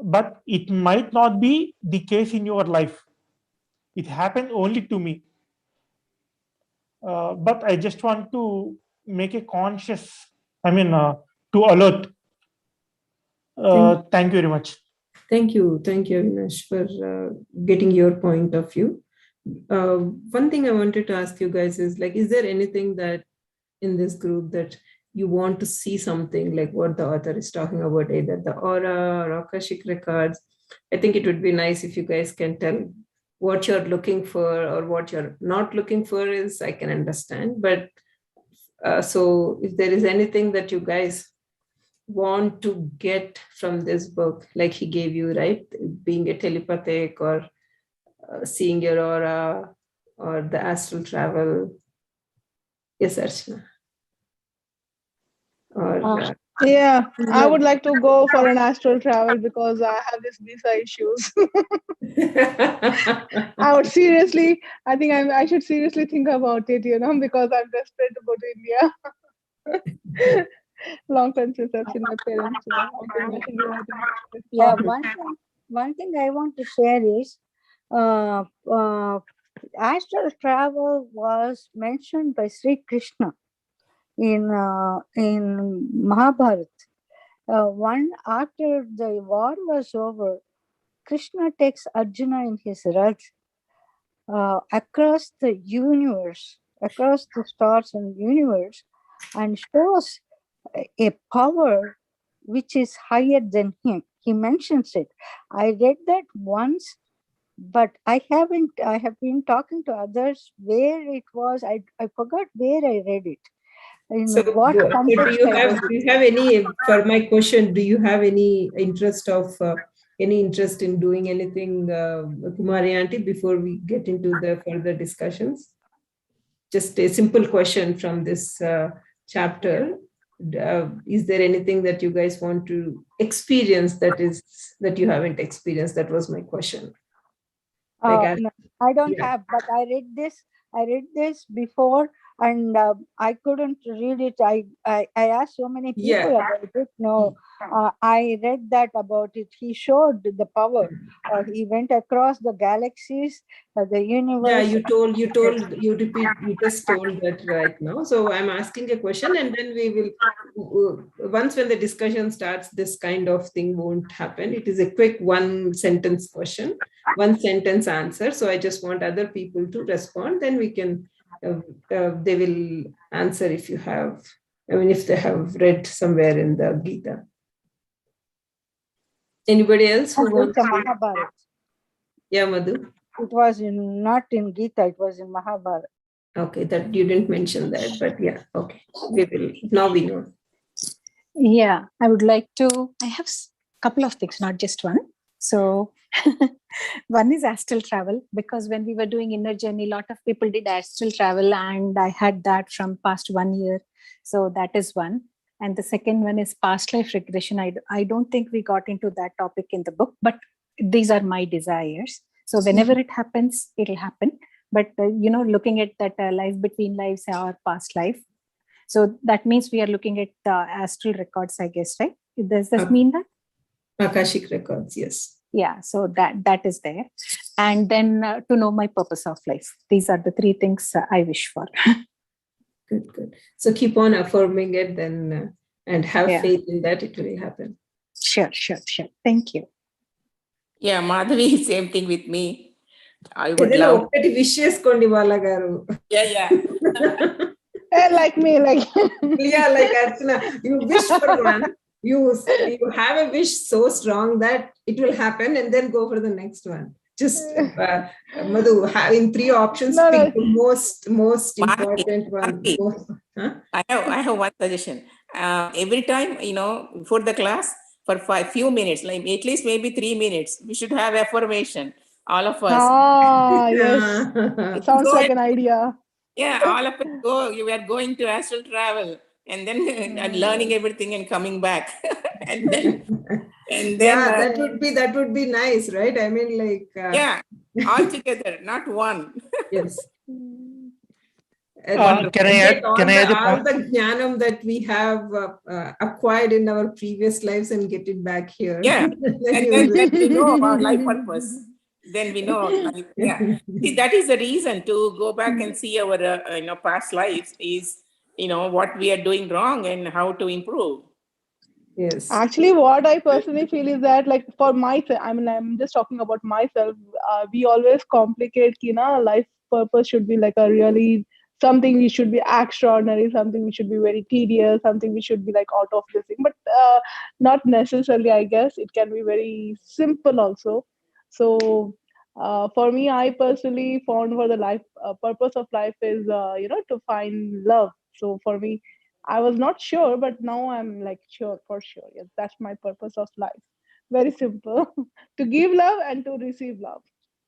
But it might not be the case in your life. It happened only to me. But I just want to make a conscious, to alert. Thank you very much. Thank you, Avinash, for getting your point of view. One thing I wanted to ask you guys is like, is there anything that in this group that you want to see something like what the author is talking about, either the aura or Akashic records? I think it would be nice if you guys can tell what you're looking for or what you're not looking for is, I can understand. But so if there is anything that you guys want to get from this book, like he gave you, right? Being a telepathic or seeing your aura or the astral travel. Yes, Archana. Or Yeah, I would like to go for an astral travel because I have these visa issues. I would seriously, I should seriously think about it, because I'm desperate to go to India. Long time since I've seen my parents. Yeah, one thing I want to share is astral travel was mentioned by Sri Krishna in Mahabharata. One after the war was over, Krishna takes Arjuna in his rath across the universe, across the stars and universe, and shows a power which is higher than him. He mentions it. I read that once, but I haven't. I have been talking to others where it was. I forgot where I read it. In so, what context do I read it. you have any, for my question, do you have any interest in doing anything, Kumari Aunty, before we get into the further discussions? Just a simple question from this chapter. Is there anything that you guys want to experience that you haven't experienced? That was my question. No, I don't have, but I read this before, and I couldn't read it. I asked so many people about it. No, I read that about it. He showed the power. He went across the galaxies, the universe. Yeah, you just told that right now. So I'm asking a question, and then we will, once when the discussion starts, this kind of thing won't happen. It is a quick one sentence question, one sentence answer. So I just want other people to respond. Then we can, they will answer if you have, if they have read somewhere in the Gita. Anybody else who wants to? Mahabharata. Yeah, Madhu. It was not in Gita, it was in Mahabharata. Okay, that you didn't mention that, but yeah, okay. We will, now we know. Yeah, I would like to, I have a couple of things, not just one. So one is astral travel, because when we were doing inner journey, a lot of people did astral travel, and I had that from past 1 year. So that is one. And the second one is past life regression. I don't think we got into that topic in the book, but these are my desires. So whenever it happens, it'll happen. But, looking at that life between lives or past life. So that means we are looking at the astral records, I guess, right? Does this mean that? Akashic records, yes. Yeah, so that is there. And then to know my purpose of life. These are the three things I wish for. Good. So keep on affirming it then and have faith in that it will happen. Sure. Thank you. Yeah, Madhavi, same thing with me. I would love. Yeah. Like me, yeah, like Archana, you wish for one. You have a wish so strong that it will happen, and then go for the next one. Just Madhu, in three options, pick the most important one. I have one suggestion. Every time, before the class, for few minutes, like at least maybe 3 minutes, we should have affirmation. all of us. Ah, yes. It sounds Go like and- an idea. Yeah, all of us go. You are going to astral travel and then and learning everything and coming back, and then Yeah, that would be nice, right? I mean, like yeah, all together, not one. yes. Can I add? Can I add a all point? the jnanam that we have acquired in our previous lives and get it back here. Yeah, Then and you then will- we know our life purpose. Then we know, life, yeah. See, that is the reason to go back and see our past lives is what we are doing wrong and how to improve. Yes. Actually, what I personally feel is that, like, for myself, I mean, I'm just talking about myself. We always complicate, life purpose should be like a really something we should be extraordinary, something we should be very tedious, something we should be like out of this thing. But not necessarily, I guess. It can be very simple also. So, for me, I personally found for the life purpose of life is, to find love. So for me, I was not sure, but now I'm like sure for sure. Yes, that's my purpose of life. Very simple. To give love and to receive love.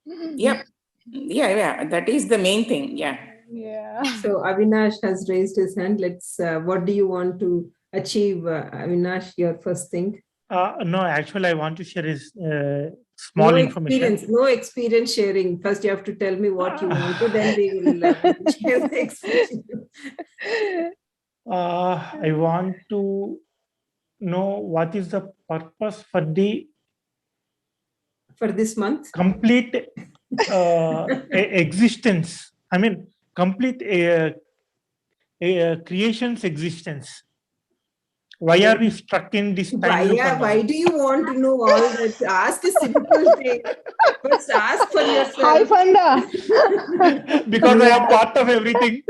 Yep. Yeah. That is the main thing. Yeah. Yeah. So Avinash has raised his hand. Let's. What do you want to achieve, Avinash? Your first thing. No, actually, I want to share is small information. No experience sharing. First, you have to tell me what you want to. Then we will share the experience. I want to know what is the purpose for the this month. complete existence. I mean, complete creation's existence. Why are we stuck in this time loop? Why do you want to know all that? Ask a simple thing. First, ask for yourself. Hi, Fanda. Because I am part of everything.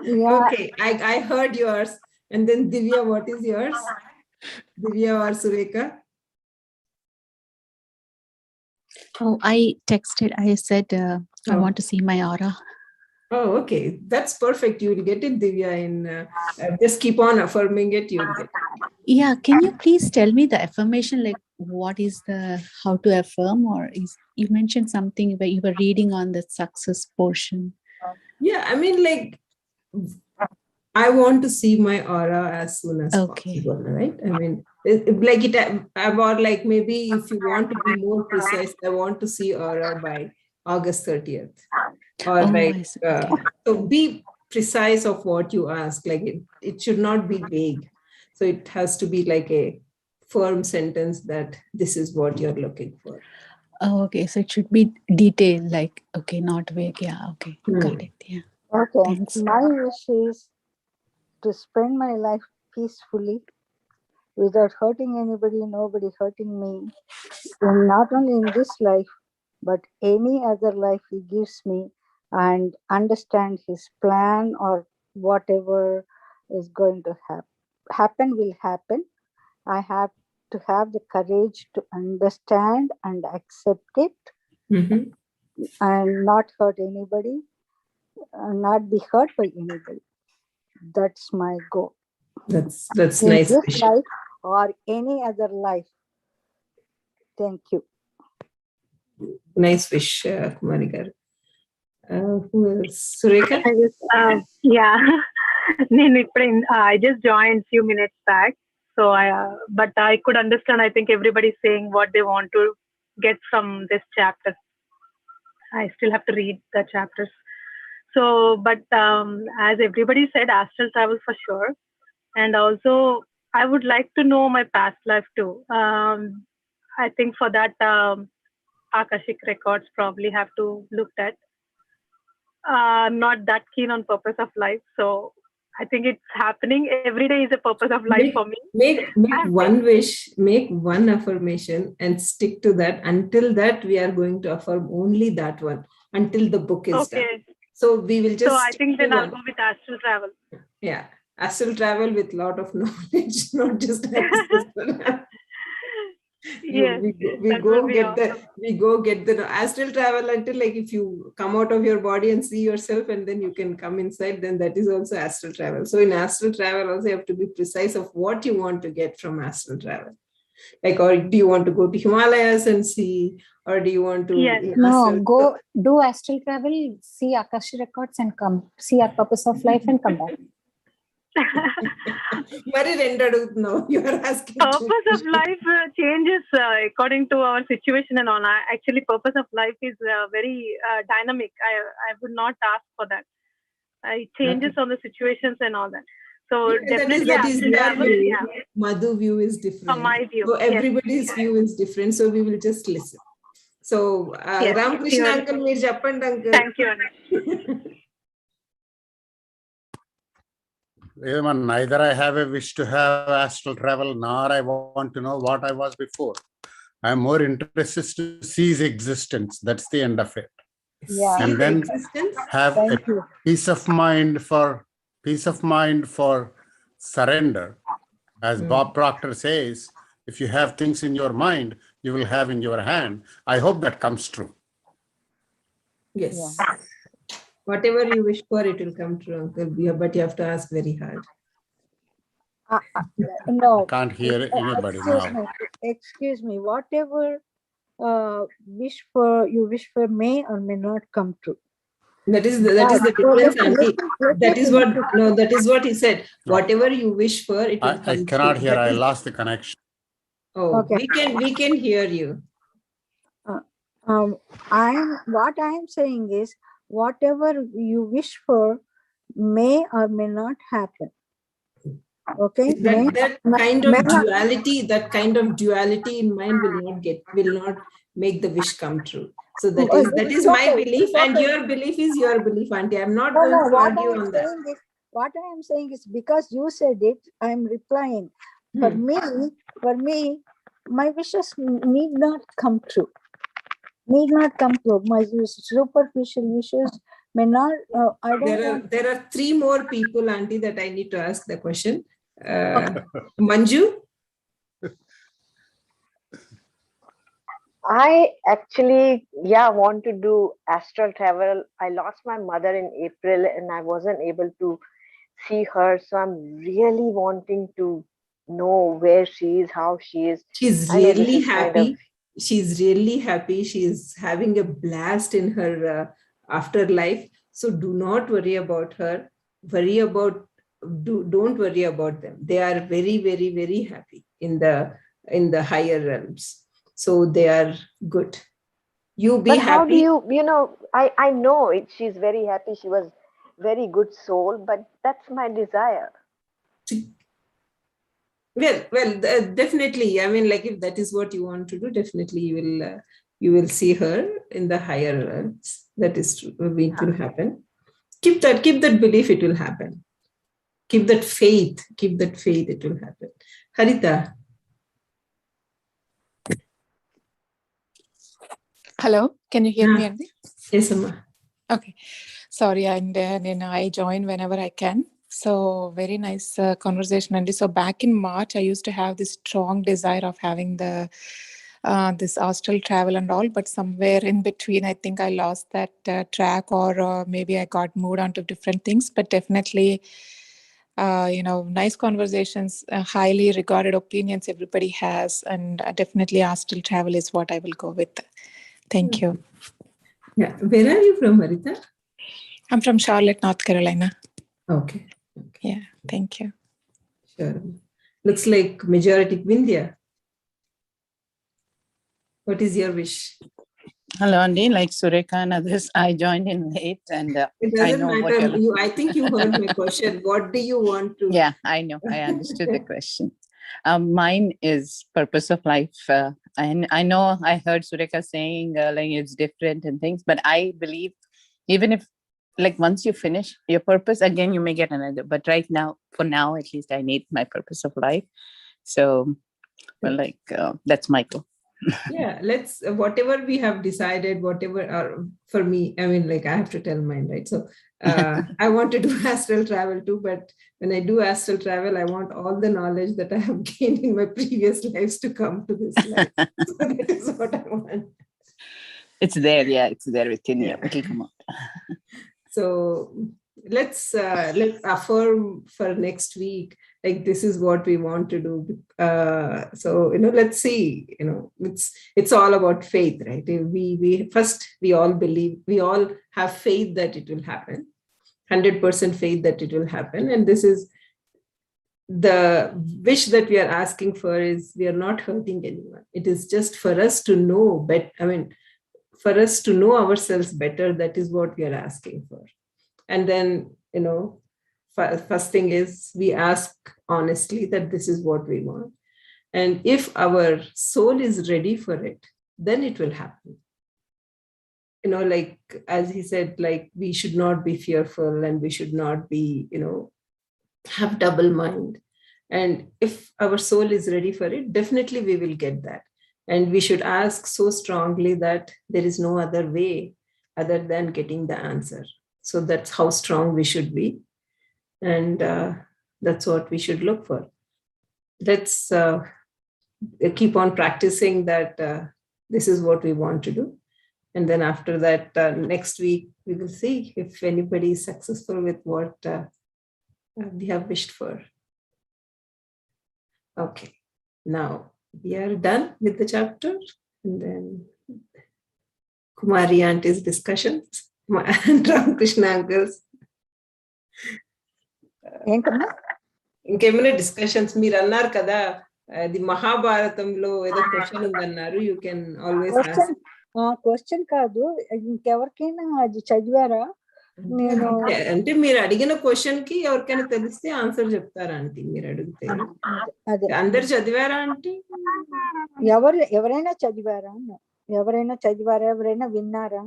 Okay, I heard yours. And then Divya, what is yours? Divya or Sureka? Oh, I texted. I said I want to see my aura. Oh, okay. That's perfect. You will get it, Divya. In just keep on affirming it. You'll get it. Yeah. Can you please tell me the affirmation? Like, what is how to affirm? Or you mentioned something where you were reading on the success portion. Yeah, I mean, like, I want to see my aura as soon as possible, right? I mean, like it, or like maybe if you want to be more precise, I want to see aura by August 30th. Or so be precise of what you ask. Like it should not be vague. So it has to be like a firm sentence that this is what you're looking for. Oh, okay. So it should be detailed, like, okay, not vague. Yeah, okay. Got it. Yeah. Okay. Thanks. My wish is to spend my life peacefully without hurting anybody, nobody hurting me. And not only in this life, but any other life he gives me, and understand his plan or whatever is going to happen will happen. I have to have the courage to understand and accept it, and not hurt anybody, not be hurt by anybody. That's my goal. That's nice. In this life or any other life. Thank you. Nice wish, Kumari garu. Who else? Sureka? Yeah. I just joined few minutes back. So but I could understand, I think everybody's saying what they want to get from this chapter. I still have to read the chapters. So, but as everybody said, astral travel for sure. And also, I would like to know my past life too. I think for that, Akashic records probably have to look at. Not that keen on purpose of life. So I think it's happening. Every day is a purpose of life for me. Make one wish, make one affirmation and stick to that. Until that, we are going to affirm only that one until the book is done. So we will just. So I think then I'll go with astral travel. Yeah. Astral travel with a lot of knowledge, not just astral. Yes, we go get the astral travel until, like, if you come out of your body and see yourself and then you can come inside, then that is also astral travel. So in astral travel also you have to be precise of what you want to get from astral travel. Like, or do you want to go to Himalayas and see, or do you want to? Yes. No, go do astral travel, see Akasha records and come. See our purpose of life and come back. Very rendered now. You are asking. Purpose of life changes according to our situation and all. Actually, purpose of life is very dynamic. I would not ask for that. It changes on the situations and all that. So definitely that is your travel, view. Madhu view is different. From my view. So everybody's view is different. So we will just listen. So Ramakrishna uncle, meer cheppandi uncle. Thank you, Anna. Even neither I have a wish to have astral travel, nor I want to know what I was before. I'm more interested to see his existence. That's the end of it. Yeah. And then have a peace of mind for surrender. As Bob Proctor says, if you have things in your mind, you will have in your hand. I hope that comes true. Yes. Yeah. Whatever you wish for, it will come true, uncle. But you have to ask very hard. No. I can't hear anybody now. Excuse me. Whatever you wish for may or may not come true. That is the difference, Auntie. That is what he said. Whatever you wish for, it will come I cannot true. hear. I lost the connection. Oh, okay. We can hear you. What I am saying is, whatever you wish for may or may not happen. Okay. That kind of duality in mind will not make the wish come true. So that is my belief, and your belief is your belief, Auntie. I'm not going to argue on that. What I am saying is, because you said it, I am replying. For me, my wishes need not come true. My superficial wishes may not. There are three more people, Auntie, that I need to ask the question. Manju? I actually, want to do astral travel. I lost my mother in April and I wasn't able to see her. So I'm really wanting to know where she is, how she is. She's really happy. She's really happy. She is having a blast in her afterlife. So do not worry about her. Don't worry about them. They are very, very, very happy in the higher realms. So they are good. You be happy. How do you, I know she's very happy. She was very good soul, but that's my desire. Well, definitely. I mean, like, if that is what you want to do, definitely you will see her in the higher realms. That is true. It will happen. Keep that belief. It will happen. Keep that faith. It will happen. Harita. Hello, can you hear me, Andy? Yes, Amma. Okay, sorry, and I join whenever I can. So very nice conversation, Andy. So back in March, I used to have this strong desire of having this astral travel and all, but somewhere in between, I think I lost that track, or maybe I got moved on to different things. But definitely, nice conversations, highly regarded opinions everybody has, and definitely astral travel is what I will go with. Thank you. Yeah. Where are you from, Harita? I'm from Charlotte, North Carolina. Okay. Yeah. Thank you. Sure. Looks like majority Vindhya. What is your wish? Hello, Andy. Like Surekha and others, I joined in late, and it doesn't matter. I think you heard my question. What do you want to? Yeah, I know. I understood the question. Mine is purpose of life. And I know I heard Surekha saying like it's different and things, but I believe even if like once you finish your purpose, again, you may get another. But right now, for now, at least I need my purpose of life. So, that's my goal. Yeah, let's, whatever we have decided, for me, I mean, like I have to tell mine, right? So I want to do astral travel too, but when I do astral travel, I want all the knowledge that I have gained in my previous lives to come to this life. So that is what I want. It's there, yeah, it's there within you. It'll come out. So let's affirm for next week, like this is what we want to do. So let's see. It's all about faith, right? We all believe, we all have faith that it will happen, 100% faith that it will happen. And this is the wish that we are asking for, is we are not hurting anyone. It is just for us to know for us to know ourselves better. That is what we are asking for. And then, first thing is we ask honestly that this is what we want. And if our soul is ready for it, then it will happen. Like, as he said, like, we should not be fearful and we should not be, have double mind. And if our soul is ready for it, definitely we will get that. And we should ask so strongly that there is no other way other than getting the answer. So that's how strong we should be. And that's what we should look for. Let's keep on practicing that this is what we want to do. And then after that, next week, we will see if anybody is successful with what we have wished for. Okay, now we are done with the chapter. And then Kumari Auntie's discussions and Ramakrishna uncles. ఇంకేమైనా discussions మీరు అన్నారు కదా, అది మహాభారతంలో ఏదో question ఉందన్నారు. You can always ask. Question కాదు, ఇంకెవరికైనా అది చదివారా? నేను అంటే మీరు అడిగిన క్వశ్చన్ కి ఎవరికైనా తెలిస్తే ఆన్సర్ చెప్తారా ఆంటీ? మీరు అడిగితే అందరు చదివారా ఆంటీ? ఎవరైనా చదివారా? ఎవరైనా విన్నారా?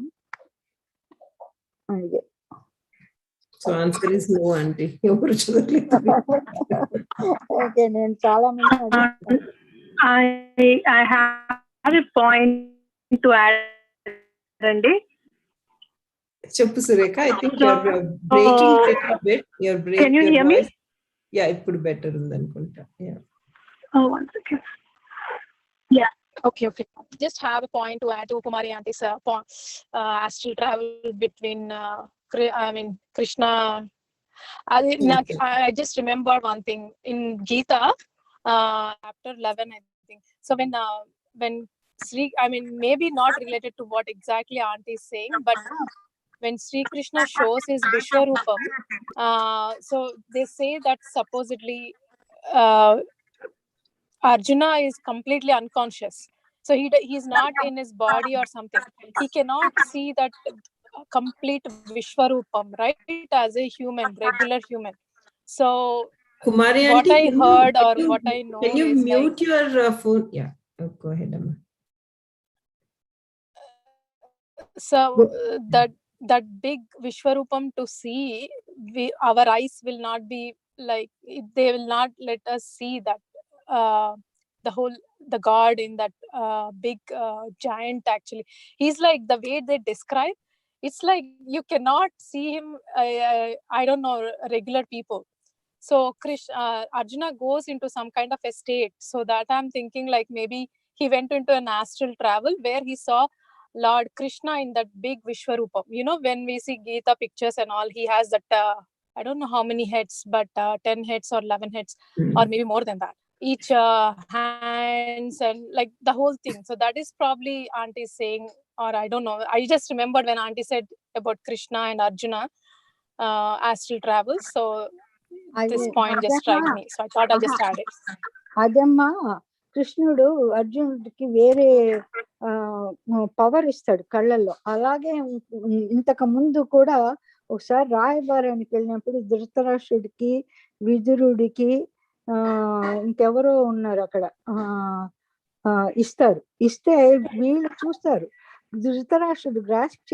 అడిగే. So answer is no aunty, ఎవరు చదవలేదు. ఓకే, నేను చాలా మంది I have a point to add అండి. చెప్పు Surekha. I think you're breaking little bit. You're breaking. Can you hear me? Yeah, ఇప్పుడు బెటర్ ఉంది అనుకుంటా. Yeah. Oh, one second. Yeah. Okay. Just have a point to add to Kumari Auntie's astral travel between Krishna. I just remember one thing in Gita, chapter 11, I think. So when Sri, maybe not related to what exactly Auntie is saying, but when Sri Krishna shows his Vishwarupam, so they say that supposedly Arjuna is completely unconscious. So he's not in his body or something. He cannot see that complete Vishwarupam, right? As a human, regular human. So Kumari what Auntie, I heard or what I know, can you is mute your phone? Yeah. Oh, go ahead, Amma. So that big Vishwarupam to see, our eyes will not be like, they will not let us see that the god in that big giant. Actually, he's like, the way they describe, it's like you cannot see him. I don't know, regular people. So Arjuna goes into some kind of a state, so that I'm thinking like maybe he went into an astral travel where he saw Lord Krishna in that big Vishwarupam. When we see Gita pictures and all, he has that I don't know how many heads, but 10 heads or 11 heads, or maybe more than that, each hands and like the whole thing. So that is probably Auntie saying, or I don't know, I just remembered when Auntie said about Krishna and Arjuna astral travel. So this point just struck me, so I thought I'll just add it. అదమ్మా, కృష్ణుడు అర్జునుడికి వేరే power ఇస్తాడు కళ్ళల్లో. అలాగే ఇంతకు ముందు కూడా ఒకసారి రాయబారానికి వెళ్ళినప్పుడు ధృతరాష్ట్రుడికి, విదురుడికి, ఇంకెవరో ఉన్నారు అక్కడ, ఇస్తారు. ఇస్తే వీళ్ళు చూస్తారు, ధృతరాష్ట్రుడు గ్రాస్ప్